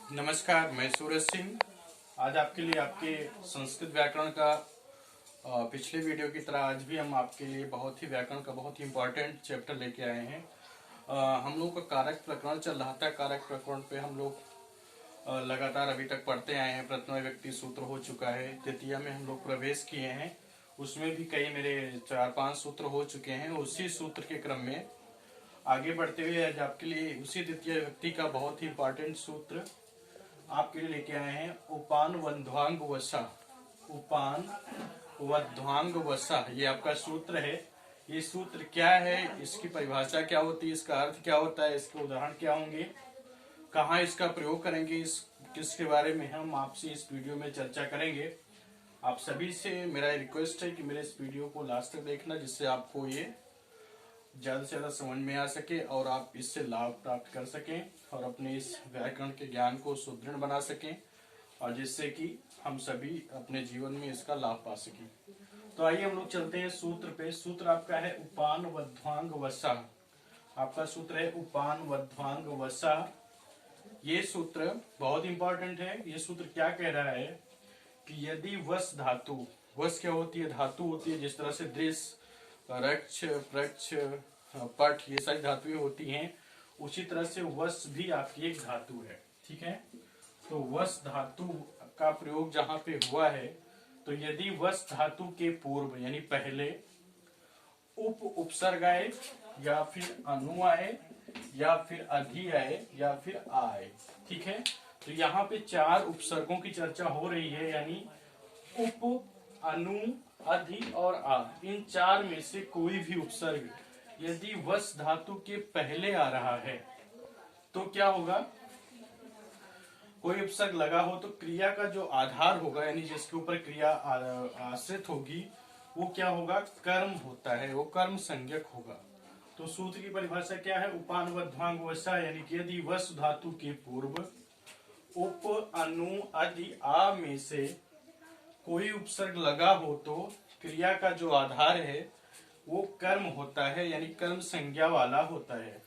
नमस्कार, मैं सूरज सिंह। आज आपके लिए आपके संस्कृत व्याकरण का पिछले वीडियो की तरह आज भी हम आपके लिए बहुत ही व्याकरण का बहुत ही इम्पोर्टेंट चैप्टर लेके आए हैं। हम लोग का कारक प्रकरण चल रहा था। कारक प्रकरण पे हम लोग लगातार अभी तक पढ़ते आए हैं। प्रथमा विभक्ति सूत्र हो चुका है। तृतीया में हम लोग प्रवेश किए हैं, उसमें भी कई मेरे 4-5 सूत्र हो चुके हैं। उसी सूत्र के क्रम में आगे बढ़ते हुए आज आपके लिए उसी द्वितीय विभक्ति का बहुत ही इम्पोर्टेंट सूत्र आपके लिए लेके आए हैं। उपान वध्वांग वसा। उपान वध्वांग वसा, ये आपका सूत्र है। ये सूत्र क्या है, इसकी परिभाषा क्या होती है, इसका अर्थ क्या होता है, इसके उदाहरण क्या होंगे, कहाँ इसका प्रयोग करेंगे, इस किसके बारे में हम आपसे इस वीडियो में चर्चा करेंगे। आप सभी से मेरा रिक्वेस्ट है कि मेरे इस वीडियो को लास्ट तक देखना, जिससे आपको ये ज्यादा से ज्यादा समझ में आ सके और आप इससे लाभ प्राप्त कर सकें और अपने इस व्याकरण के ज्ञान को सुदृढ़ बना सकें, और जिससे कि हम सभी अपने जीवन में इसका लाभ पा सकें। तो आइए हम लोग चलते हैं सूत्र पे। सूत्र आपका है उपान वध्वांग वसा। आपका सूत्र है उपान वध्वांग वसा। ये सूत्र बहुत इंपॉर्टेंट है। ये सूत्र क्या कह रहा है कि यदि वस धातु, वस क्या होती है, धातु होती है। जिस तरह से दृश्य, रक्ष, प्रक्ष, पट, ये सारी धातुएं होती हैं, उसी तरह से वस भी आपकी एक धातु है। ठीक है, तो वस धातु का प्रयोग जहां पे हुआ है, तो यदि वस धातु के पूर्व यानी पहले उपसर्ग आए, या फिर अनु आए, या फिर अधि आए, या फिर आए। ठीक है, तो यहाँ पे 4 उपसर्गों की चर्चा हो रही है, यानी उप, अनु, अधि और आ। इन 4 में से कोई भी उपसर्ग यदि वस धातु के पहले आ रहा है तो क्या होगा। कोई उपसर्ग लगा हो तो क्रिया का जो आधार होगा, यानी जिसके ऊपर क्रिया आश्रित होगी, वो क्या होगा, कर्म होता है, वो कर्म संज्ञक होगा। तो सूत्र की परिभाषा क्या है, उपान वध्वांग वसा, यानी कि यदि वस धातु के पूर्व उप, अनु, अधि, आ में से कोई उपसर्ग लगा हो तो क्रिया का जो आधार है वो कर्म होता है, यानी कर्म संज्ञा वाला होता है।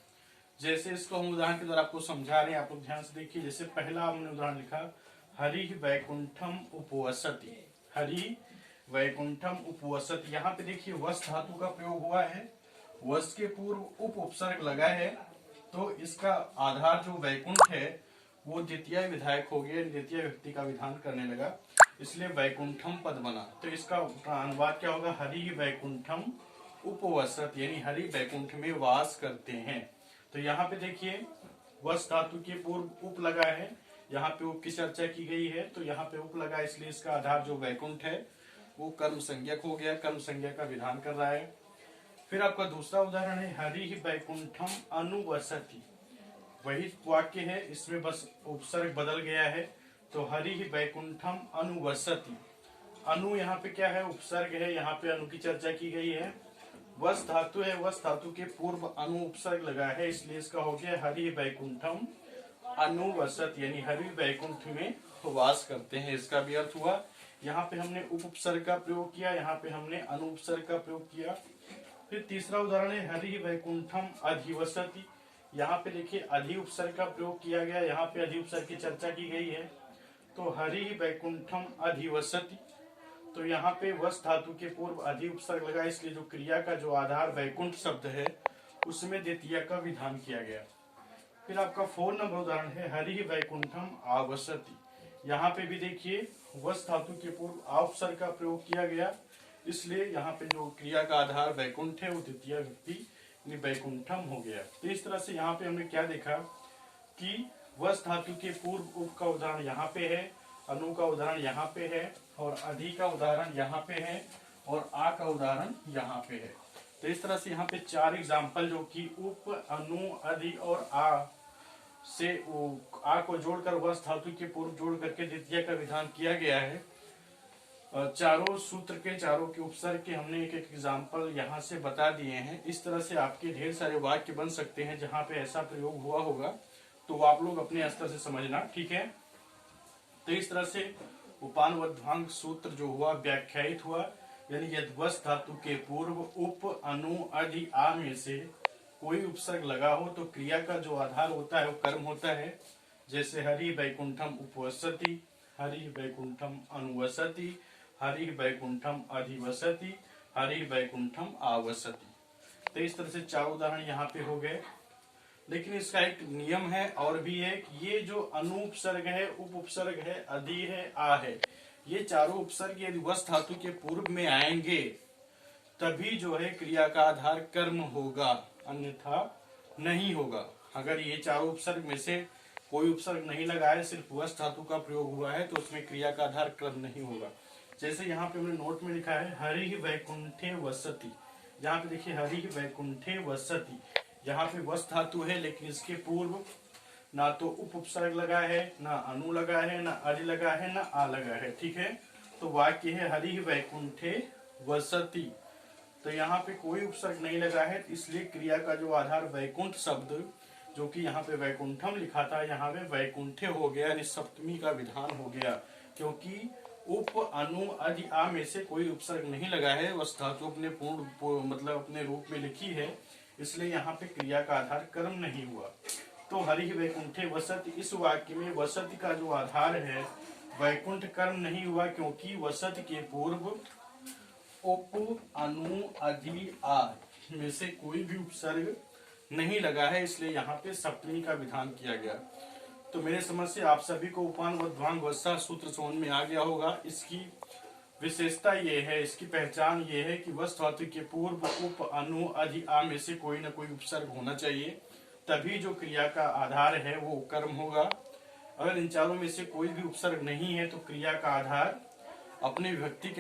जैसे इसको हम उदाहरण के द्वारा आपको समझा रहे हैं, आप लोग ध्यान से देखिए। जैसे पहला हमने उदाहरण लिखा, हरि वैकुंठम उपवसति। हरि वैकुंठम उपवसति, यहाँ पे देखिए वस धातु का प्रयोग हुआ है, वस के पूर्व उप उपसर्ग लगा है, तो इसका आधार जो वैकुंठ है वो द्वितीय विधायक हो गया, द्वितीय व्यक्ति का विधान करने लगा, इसलिए वैकुंठम पद बना। तो इसका अनुवाद क्या होगा, हरि वैकुंठम उपवसत, यानी हरि वैकुंठ में वास करते हैं। तो यहाँ पे देखिए वस धातु के पूर्व उप लगा है, यहाँ पे उप की चर्चा की गई है, तो यहाँ पे उप लगा, इसलिए इसका आधार जो वैकुंठ है वो कर्म संज्ञक हो गया, कर्म संज्ञा का विधान कर रहा है। फिर आपका दूसरा उदाहरण है, हरि वैकुंठम अनुवसति। वही वाक्य है, इसमें बस उपसर्ग बदल गया है, तो हरि वैकुंठम अनुवसति। अनु यहाँ पे क्या है, उपसर्ग है, यहाँ पे अनु की चर्चा की गई है। वस धातु है, वस धातु के पूर्व अनु उपसर्ग लगा है, इसलिए इसका हो गया हरि वैकुंठम अनुवसत, यानी हरि वैकुंठ में वास करते हैं। इसका भी अर्थ हुआ। यहाँ पे हमने उप उपसर्ग का प्रयोग किया, यहाँ पे हमने अनु उपसर्ग का प्रयोग किया। फिर तीसरा उदाहरण है, हरि वैकुंठम अधिवसति। यहाँ पे देखिए अधि उपसर्ग का प्रयोग किया गया, यहाँ पे अधि उपसर्ग की चर्चा की गई है, तो हरि वैकुंठम अधिवसति। तो यहाँ पे वस धातु के पूर्व अधि उपसर्ग लगा, इसलिए जो क्रिया का जो आधार वैकुंठ शब्द है उसमें द्वितीय का विधान किया गया। फिर आपका 4 नंबर उदाहरण है, हरि वैकुंठम आवसति। यहाँ पे भी देखिए वस धातु के पूर्व आ उपसर्ग का प्रयोग किया गया, इसलिए यहाँ पे जो क्रिया का आधार वैकुंठ है वो द्वितीय व्यक्ति वैकुंठम हो गया। तो इस तरह से यहाँ पे हमने क्या देखा कि वस धातु के पूर्व उप का उदाहरण यहाँ पे है, अनु का उदाहरण यहाँ पे है, और अधि का उदाहरण यहाँ पे है, और आ का उदाहरण यहाँ पे है। तो इस तरह से यहाँ पे 4 एग्जाम्पल जो कि उप, अनु, अधि और आ से आ को जोड़कर वस धातु के पूर्व जोड़ करके द्वितीय का विधान किया गया है। चारों सूत्र के, चारों के उपसर्ग के हमने एक एक एग्जाम्पल यहाँ से बता दिए हैं। इस तरह से आपके ढेर सारे वाक्य बन सकते हैं जहाँ पे ऐसा प्रयोग हुआ होगा, तो आप लोग अपने स्तर से समझना। ठीक है, तो इस तरह से उपान वध्वांग सूत्र जो हुआ व्याख्यायित हुआ, यानी यदवस धातु के पूर्व उप, अनु, अधि, आ में से कोई उपसर्ग लगा हो तो क्रिया का जो आधार होता है वो कर्म होता है, जैसे हरि वैकुंठम उपवसति, हरि वैकुंठम अनुवसति, हरि वैकुंठम अधिवसति, हरि वैकुंठम आवसति। तो इस तरह से 4 उदाहरण यहाँ पे हो गए। लेकिन इसका एक नियम है और भी है कि ये जो अनुपसर्ग है, उप उपसर्ग है, अधि है, आ है, ये चारों उपसर्ग यदि वस धातु के पूर्व में आएंगे तभी जो है क्रिया का आधार कर्म होगा, अन्यथा नहीं होगा। अगर ये चारों उपसर्ग में से कोई उपसर्ग नहीं लगा है, सिर्फ वस धातु का प्रयोग हुआ है, तो उसमें क्रिया का आधार कर्म नहीं होगा। जैसे यहाँ पे हमने नोट में लिखा है हरि वैकुंठे वसति, यहाँ पे देखिए हरि वैकुंठे वसति, यहाँ पे वस धातु है लेकिन इसके पूर्व ना तो उप उपसर्ग लगा है, ना अनु लगा है, ना अधि लगा है, ना आ लगा है। ठीक है, तो वाक्य है हरि वैकुंठे वसति, तो यहाँ पे कोई उपसर्ग नहीं लगा है, इसलिए क्रिया का जो आधार वैकुंठ शब्द, जो कि यहाँ पे वैकुंठम लिखा था, यहाँ पे वैकुंठे हो गया, यानी सप्तमी का विधान हो गया, क्योंकि उप अनु अधि आ में से कोई उपसर्ग नहीं लगा है, वस धातु अपने पूर्ण मतलब अपने रूप में लिखी है, इसलिए यहाँ पे क्रिया का आधार कर्म नहीं हुआ। तो हरि वैकुंठे वसति, इस वाक्य में वसति का जो आधार है वैकुंठ कर्म नहीं हुआ, क्योंकि वसति के पूर्व उप अनु अधि आ में से कोई भी उपसर्ग नहीं लगा है, इसलिए यहाँ पे सप्तमी का विधान किया गया। तो मेरे समझ से आप सभी को उपान व ध्वांग वस्सा सूत्र समझ में आ गया होगा। इसकी विशेषता ये है, इसकी पहचान ये है कि वस धातु के पूर्व उप अनु अधि आ में से कोई न कोई उपसर्ग होना चाहिए, तभी जो क्रिया का आधार है वो कर्म होगा। अगर इन चारों में से कोई भी उपसर्ग नहीं है तो क्रिया का आधार अपने विभक्ति के